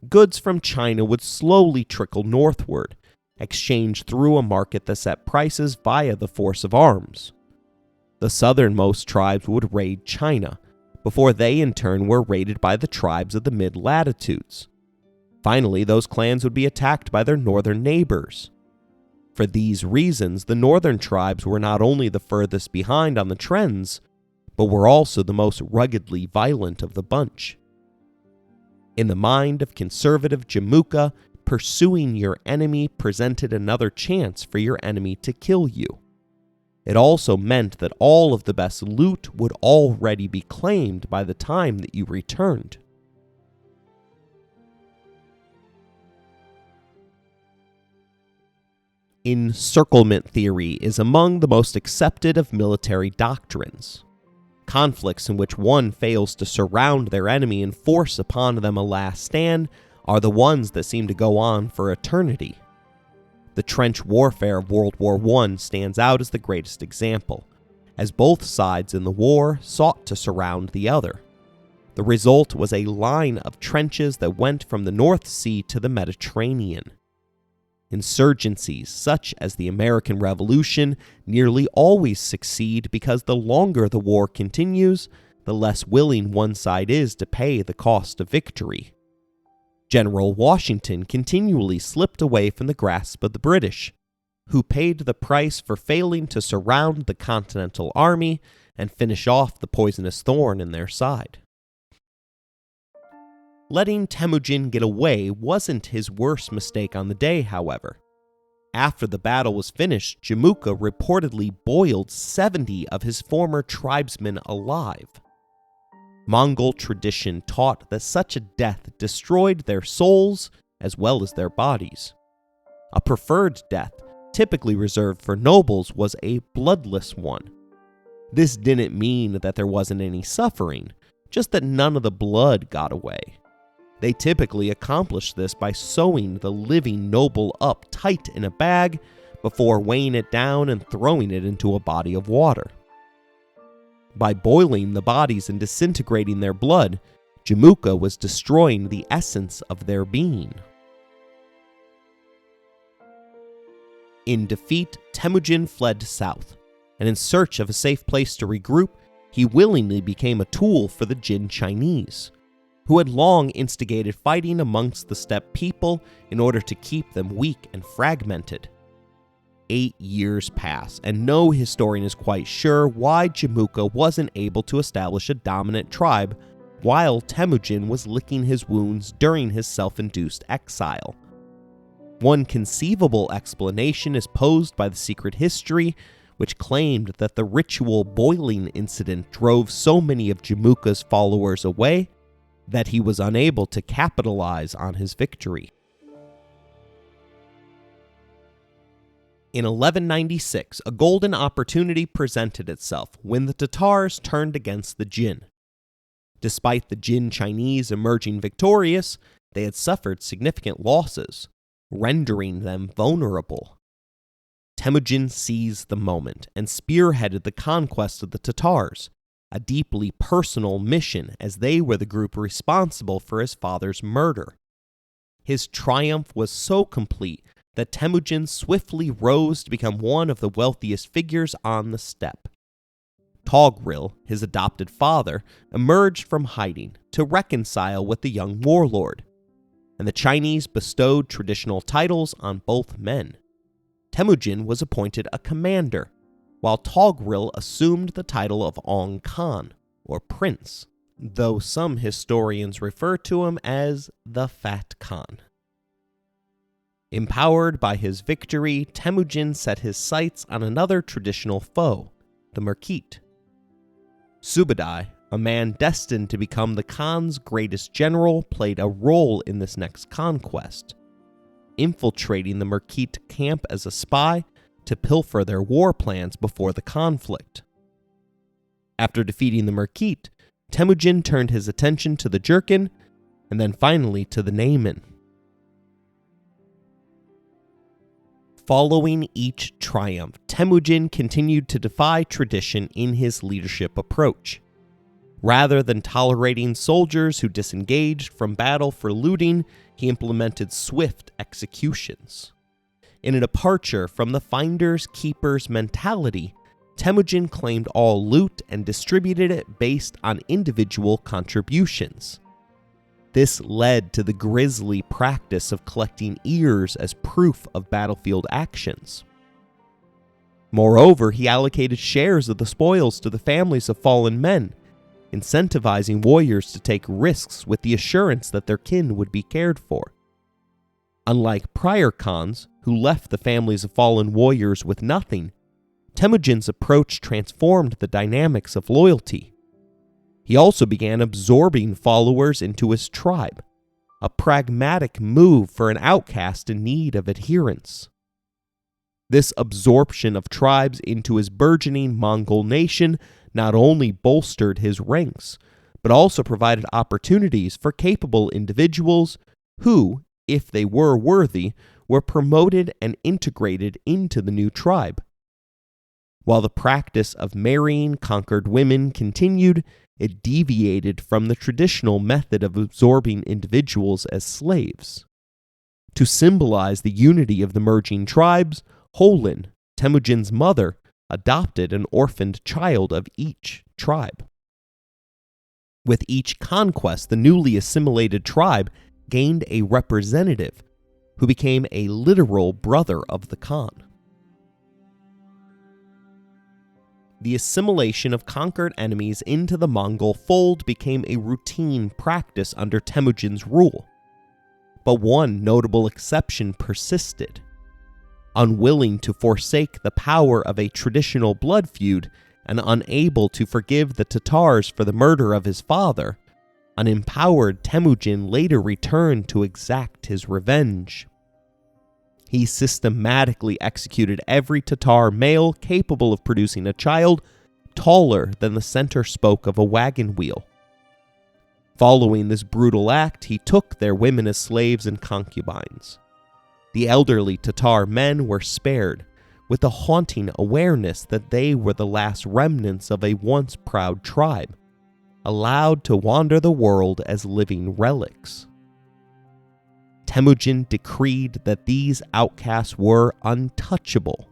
Goods from China would slowly trickle northward, exchanged through a market that set prices via the force of arms. The southernmost tribes would raid China, before they in turn were raided by the tribes of the mid-latitudes. Finally, those clans would be attacked by their northern neighbors. For these reasons, the northern tribes were not only the furthest behind on the trends, but were also the most ruggedly violent of the bunch. In the mind of conservative Jamuka, pursuing your enemy presented another chance for your enemy to kill you. It also meant that all of the best loot would already be claimed by the time that you returned. Encirclement theory is among the most accepted of military doctrines. Conflicts in which one fails to surround their enemy and force upon them a last stand are the ones that seem to go on for eternity. The trench warfare of World War I stands out as the greatest example, as both sides in the war sought to surround the other. The result was a line of trenches that went from the North Sea to the Mediterranean. Insurgencies such as the American Revolution nearly always succeed because the longer the war continues, the less willing one side is to pay the cost of victory. General Washington continually slipped away from the grasp of the British, who paid the price for failing to surround the Continental Army and finish off the poisonous thorn in their side. Letting Temujin get away wasn't his worst mistake on the day, however. After the battle was finished, Jamuka reportedly boiled 70 of his former tribesmen alive. Mongol tradition taught that such a death destroyed their souls as well as their bodies. A preferred death, typically reserved for nobles, was a bloodless one. This didn't mean that there wasn't any suffering, just that none of the blood got away. They typically accomplished this by sewing the living noble up tight in a bag before weighing it down and throwing it into a body of water. By boiling the bodies and disintegrating their blood, Jamuka was destroying the essence of their being. In defeat, Temujin fled south, and in search of a safe place to regroup, he willingly became a tool for the Jin Chinese, who had long instigated fighting amongst the steppe people in order to keep them weak and fragmented. 8 years pass, and no historian is quite sure why Jamuka wasn't able to establish a dominant tribe while Temujin was licking his wounds during his self-induced exile. One conceivable explanation is posed by the secret history, which claimed that the ritual boiling incident drove so many of Jamuka's followers away that he was unable to capitalize on his victory. In 1196, a golden opportunity presented itself when the Tatars turned against the Jin. Despite the Jin Chinese emerging victorious, they had suffered significant losses, rendering them vulnerable. Temujin seized the moment and spearheaded the conquest of the Tatars, a deeply personal mission as they were the group responsible for his father's murder. His triumph was so complete that Temujin swiftly rose to become one of the wealthiest figures on the steppe. Togril, his adopted father, emerged from hiding to reconcile with the young warlord, and the Chinese bestowed traditional titles on both men. Temujin was appointed a commander, while Togril assumed the title of Ong Khan, or prince, though some historians refer to him as the Fat Khan. Empowered by his victory, Temujin set his sights on another traditional foe, the Merkite. Subadai, a man destined to become the Khan's greatest general, played a role in this next conquest, infiltrating the Merkite camp as a spy to pilfer their war plans before the conflict. After defeating the Merkite, Temujin turned his attention to the Jurchen, and then finally to the Naiman. Following each triumph, Temujin continued to defy tradition in his leadership approach. Rather than tolerating soldiers who disengaged from battle for looting, he implemented swift executions. In a departure from the finders keepers mentality, Temujin claimed all loot and distributed it based on individual contributions. This led to the grisly practice of collecting ears as proof of battlefield actions. Moreover, he allocated shares of the spoils to the families of fallen men, incentivizing warriors to take risks with the assurance that their kin would be cared for. Unlike prior Khans, who left the families of fallen warriors with nothing, Temujin's approach transformed the dynamics of loyalty. He also began absorbing followers into his tribe, a pragmatic move for an outcast in need of adherence. This absorption of tribes into his burgeoning Mongol nation not only bolstered his ranks, but also provided opportunities for capable individuals who, if they were worthy, were promoted and integrated into the new tribe. While the practice of marrying conquered women continued, it deviated from the traditional method of absorbing individuals as slaves. To symbolize the unity of the merging tribes, Hoelun, Temujin's mother, adopted an orphaned child of each tribe. With each conquest, the newly assimilated tribe gained a representative who became a literal brother of the Khan. The assimilation of conquered enemies into the Mongol fold became a routine practice under Temujin's rule. But one notable exception persisted. Unwilling to forsake the power of a traditional blood feud and unable to forgive the Tatars for the murder of his father, an empowered Temujin later returned to exact his revenge. He systematically executed every Tatar male capable of producing a child taller than the center spoke of a wagon wheel. Following this brutal act, he took their women as slaves and concubines. The elderly Tatar men were spared, with the haunting awareness that they were the last remnants of a once proud tribe, allowed to wander the world as living relics. Temujin decreed that these outcasts were untouchable,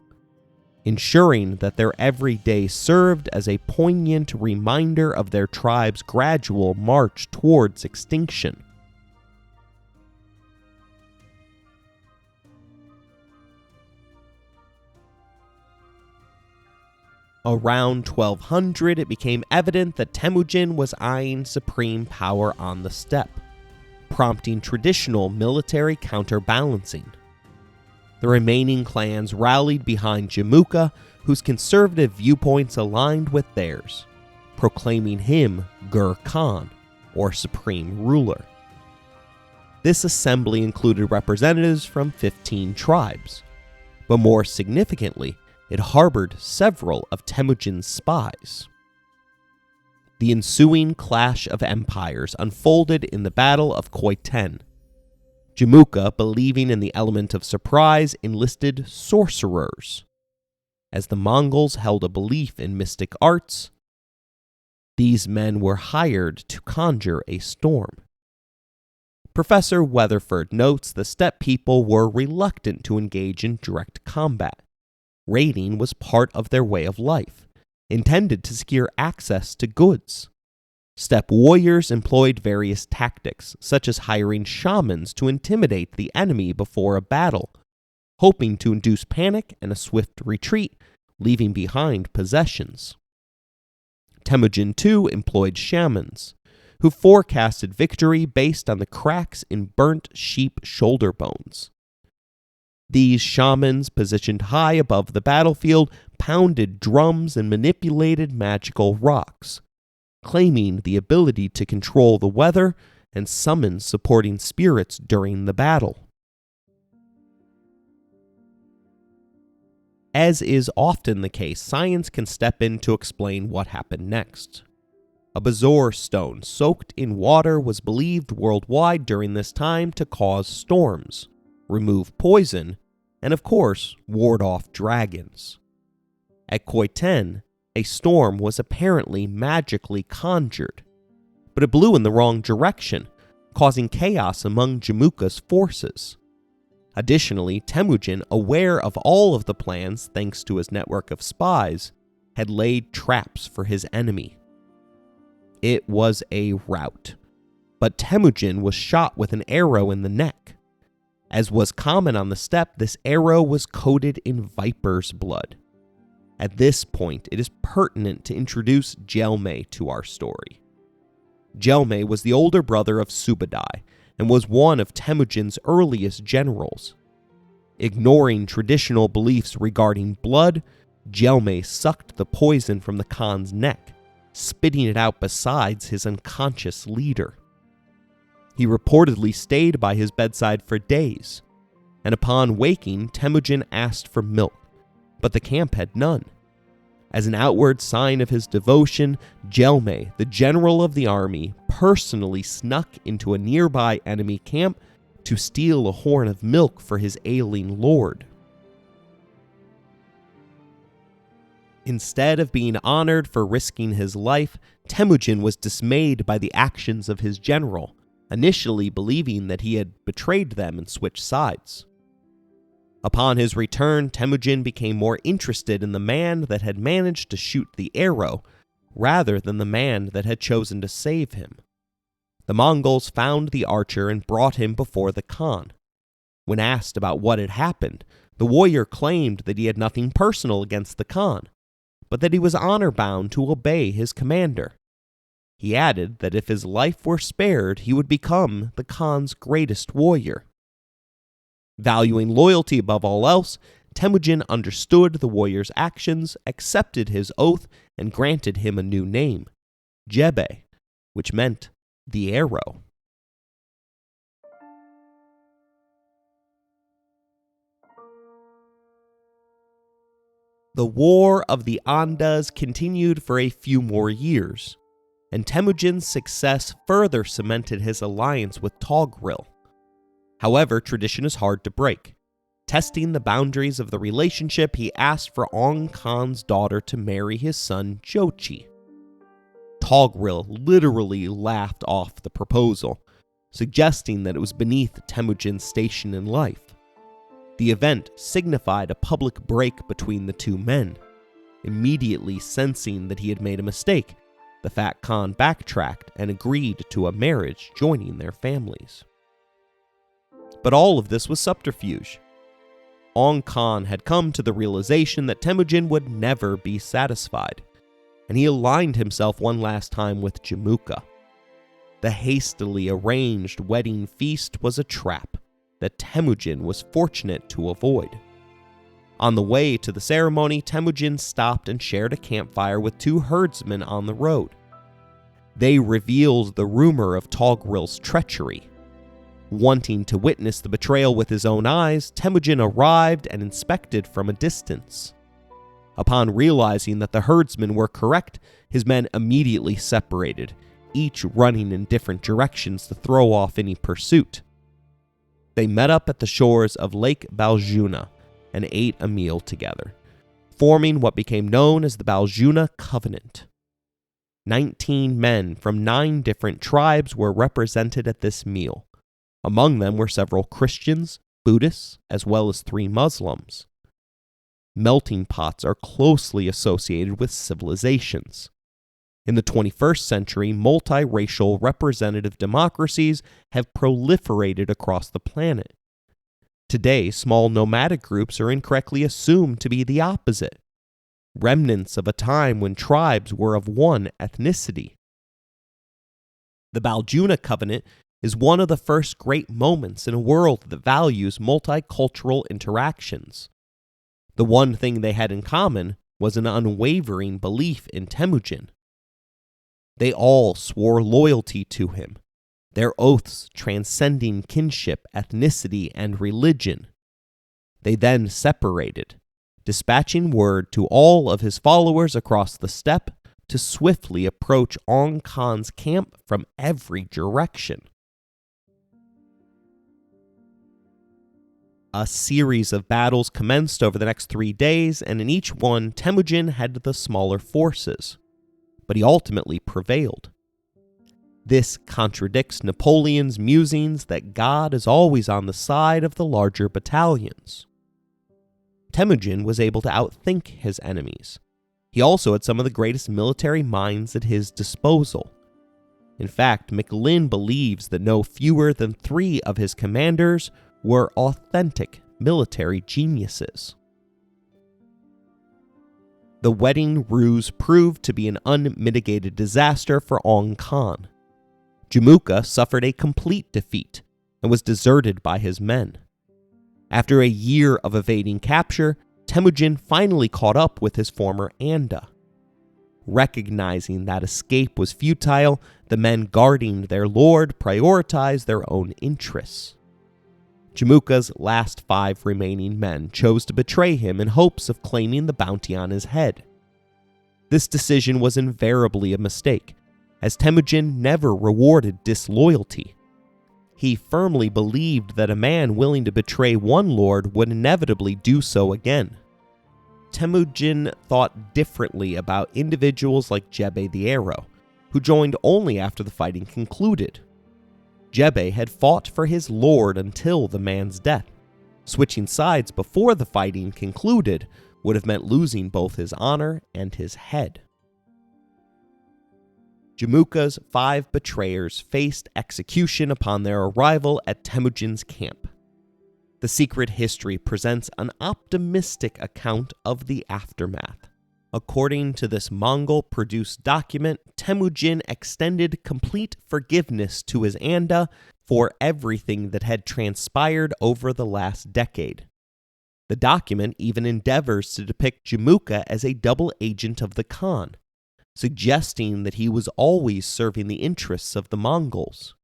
ensuring that their every day served as a poignant reminder of their tribe's gradual march towards extinction. Around 1200, it became evident that Temujin was eyeing supreme power on the steppe, prompting traditional military counterbalancing. The remaining clans rallied behind Jamuka, whose conservative viewpoints aligned with theirs, proclaiming him Gur Khan, or supreme ruler. This assembly included representatives from 15 tribes, but more significantly, it harbored several of Temujin's spies. The ensuing clash of empires unfolded in the Battle of Khoiten. Jamuka, believing in the element of surprise, enlisted sorcerers. As the Mongols held a belief in mystic arts, these men were hired to conjure a storm. Professor Weatherford notes the steppe people were reluctant to engage in direct combat. Raiding was part of their way of life, intended to secure access to goods. Steppe warriors employed various tactics, such as hiring shamans to intimidate the enemy before a battle, hoping to induce panic and a swift retreat, leaving behind possessions. Temujin too employed shamans, who forecasted victory based on the cracks in burnt sheep shoulder bones. These shamans, positioned high above the battlefield, pounded drums and manipulated magical rocks, claiming the ability to control the weather and summon supporting spirits during the battle. As is often the case, science can step in to explain what happened next. A bezoar stone soaked in water was believed worldwide during this time to cause storms, remove poison, and of course, ward off dragons. At Khoiten, a storm was apparently magically conjured, but it blew in the wrong direction, causing chaos among Jamuka's forces. Additionally, Temujin, aware of all of the plans thanks to his network of spies, had laid traps for his enemy. It was a rout, but Temujin was shot with an arrow in the neck. As was common on the steppe, this arrow was coated in viper's blood. At this point, it is pertinent to introduce Jelme to our story. Jelme was the older brother of Subadai and was one of Temujin's earliest generals. Ignoring traditional beliefs regarding blood, Jelme sucked the poison from the Khan's neck, spitting it out beside his unconscious leader. He reportedly stayed by his bedside for days, and upon waking, Temujin asked for milk, but the camp had none. As an outward sign of his devotion, Jelme, the general of the army, personally snuck into a nearby enemy camp to steal a horn of milk for his ailing lord. Instead of being honored for risking his life, Temujin was dismayed by the actions of his general, initially believing that he had betrayed them and switched sides. Upon his return, Temujin became more interested in the man that had managed to shoot the arrow, rather than the man that had chosen to save him. The Mongols found the archer and brought him before the Khan. When asked about what had happened, the warrior claimed that he had nothing personal against the Khan, but that he was honor-bound to obey his commander. He added that if his life were spared, he would become the Khan's greatest warrior. Valuing loyalty above all else, Temujin understood the warrior's actions, accepted his oath, and granted him a new name, Jebe, which meant the arrow. The War of the Andes continued for a few more years, and Temujin's success further cemented his alliance with Togrul. However, tradition is hard to break. Testing the boundaries of the relationship, he asked for Ong Khan's daughter to marry his son Jochi. Togrul literally laughed off the proposal, suggesting that it was beneath Temujin's station in life. The event signified a public break between the two men. Immediately sensing that he had made a mistake, the Fat Khan backtracked and agreed to a marriage, joining their families. But all of this was subterfuge. Ong Khan had come to the realization that Temujin would never be satisfied, and he aligned himself one last time with Jamuka. The hastily arranged wedding feast was a trap that Temujin was fortunate to avoid. On the way to the ceremony, Temujin stopped and shared a campfire with two herdsmen on the road. They revealed the rumor of Togrul's treachery. Wanting to witness the betrayal with his own eyes, Temujin arrived and inspected from a distance. Upon realizing that the herdsmen were correct, his men immediately separated, each running in different directions to throw off any pursuit. They met up at the shores of Lake Baljuna and ate a meal together, forming what became known as the Baljuna Covenant. 19 men from 9 different tribes were represented at this meal. Among them were several Christians, Buddhists, as well as 3 Muslims. Melting pots are closely associated with civilizations. In the 21st century, multiracial representative democracies have proliferated across the planet. Today, small nomadic groups are incorrectly assumed to be the opposite, remnants of a time when tribes were of one ethnicity. The Baljuna Covenant is one of the first great moments in a world that values multicultural interactions. The one thing they had in common was an unwavering belief in Temujin. They all swore loyalty to him, their oaths transcending kinship, ethnicity, and religion. They then separated, dispatching word to all of his followers across the steppe to swiftly approach Ong Khan's camp from every direction. A series of battles commenced over the next 3 days, and in each one, Temujin had the smaller forces, but he ultimately prevailed. This contradicts Napoleon's musings that God is always on the side of the larger battalions. Temujin was able to outthink his enemies. He also had some of the greatest military minds at his disposal. In fact, McLin believes that no fewer than 3 of his commanders were authentic military geniuses. The wedding ruse proved to be an unmitigated disaster for Ong Khan. Jamuka suffered a complete defeat and was deserted by his men. After a year of evading capture, Temujin finally caught up with his former Anda. Recognizing that escape was futile, the men guarding their lord prioritized their own interests. Jamuka's last 5 remaining men chose to betray him in hopes of claiming the bounty on his head. This decision was invariably a mistake, as Temujin never rewarded disloyalty. He firmly believed that a man willing to betray one lord would inevitably do so again. Temujin thought differently about individuals like Jebe the Arrow, who joined only after the fighting concluded. Jebe had fought for his lord until the man's death. Switching sides before the fighting concluded would have meant losing both his honor and his head. Jamuka's 5 betrayers faced execution upon their arrival at Temujin's camp. The secret history presents an optimistic account of the aftermath. According to this Mongol-produced document, Temujin extended complete forgiveness to his Anda for everything that had transpired over the last decade. The document even endeavors to depict Jamuka as a double agent of the Khan, suggesting that he was always serving the interests of the Mongols.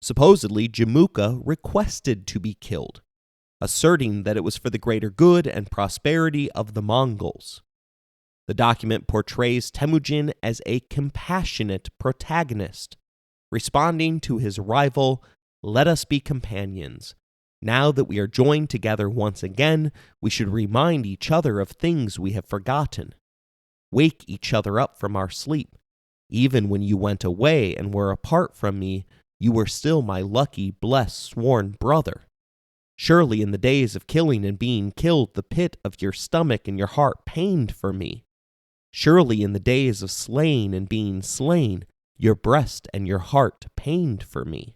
Supposedly, Jamuka requested to be killed, asserting that it was for the greater good and prosperity of the Mongols. The document portrays Temujin as a compassionate protagonist, responding to his rival, "Let us be companions. Now that we are joined together once again, we should remind each other of things we have forgotten. Wake each other up from our sleep. Even when you went away and were apart from me, you were still my lucky, blessed, sworn brother. Surely in the days of killing and being killed, the pit of your stomach and your heart pained for me. Surely in the days of slaying and being slain, your breast and your heart pained for me."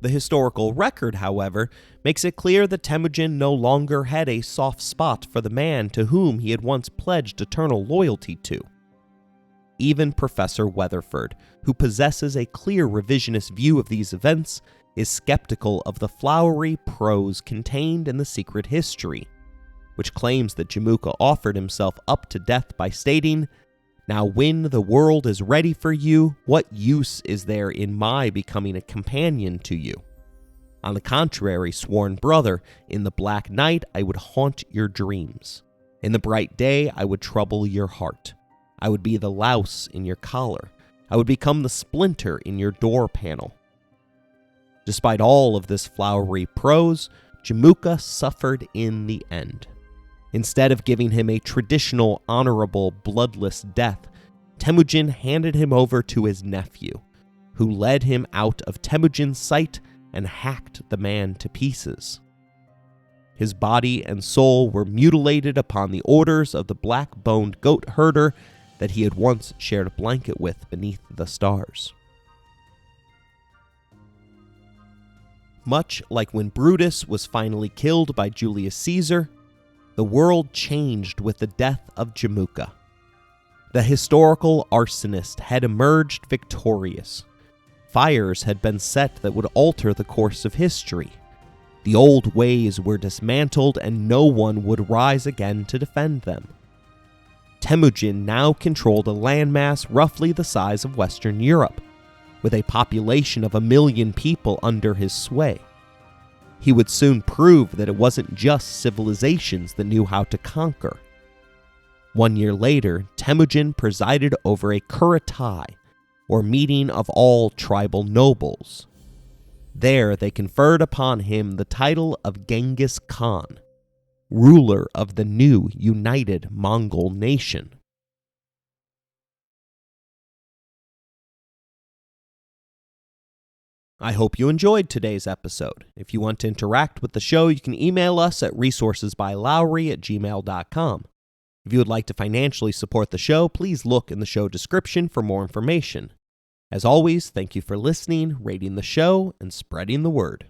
The historical record, however, makes it clear that Temujin no longer had a soft spot for the man to whom he had once pledged eternal loyalty to. Even Professor Weatherford, who possesses a clear revisionist view of these events, is skeptical of the flowery prose contained in the secret history, which claims that Jamuka offered himself up to death by stating, "Now when the world is ready for you, what use is there in my becoming a companion to you? On the contrary, sworn brother, in the black night I would haunt your dreams. In the bright day I would trouble your heart. I would be the louse in your collar. I would become the splinter in your door panel." Despite all of this flowery prose, Jamuka suffered in the end. Instead of giving him a traditional, honorable, bloodless death, Temujin handed him over to his nephew, who led him out of Temujin's sight and hacked the man to pieces. His body and soul were mutilated upon the orders of the black-boned goat herder that he had once shared a blanket with beneath the stars. Much like when Brutus was finally killed by Julius Caesar, the world changed with the death of Jamuka. The historical arsonist had emerged victorious. Fires had been set that would alter the course of history. The old ways were dismantled and no one would rise again to defend them. Temujin now controlled a landmass roughly the size of Western Europe, with a population of 1 million people under his sway. He would soon prove that it wasn't just civilizations that knew how to conquer. 1 year later, Temujin presided over a Kuretai, or meeting of all tribal nobles. There they conferred upon him the title of Genghis Khan, ruler of the new united Mongol nation. I hope you enjoyed today's episode. If you want to interact with the show, you can email us at resourcesbylowry@gmail.com. If you would like to financially support the show, please look in the show description for more information. As always, thank you for listening, rating the show, and spreading the word.